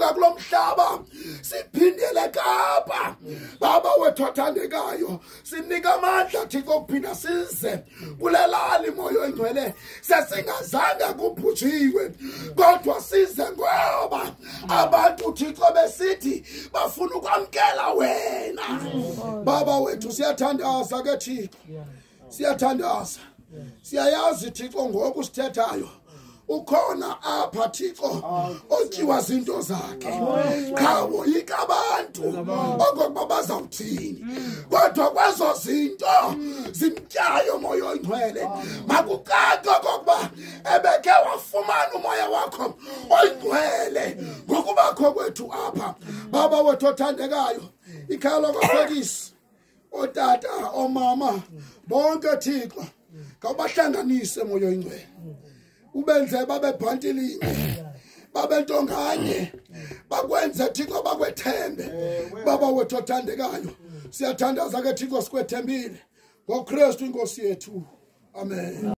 sivuka kulomhlaba siphindele Kapa baba wethu othandekayo sinika amandla Thixo ukuphinda size kulelali moyo engcwele sesingazange kuphuthiwe kodwa size ngoba abantu Thixo besithi bafuna ukwamkela wena baba wethu siyathandaza ke Thixo siyathandaza siyayazi Thixo ngoku sithethayo ukhona apha Thixo otyiwa zinto zakhe khawo ikabantu okokuba bazawuthini kodwa kwezo zinto zimtyayo moyo oyingcwele makucace okokuba ebeke wafumana umoya wakho oyingcwele ngokubakho kwethu apha baba wethu othandekayo ikhaya lokufekisa otata omama bonke Thixo kawubahlanganise moyo oyingcwele ubenze babe bhantilinye babe ntonganye bakwenze Thixo bakwethembe baba wethu othandekayo siyathandaza ke Thixo sikwethembile ngoKristu inkosi yethu amen.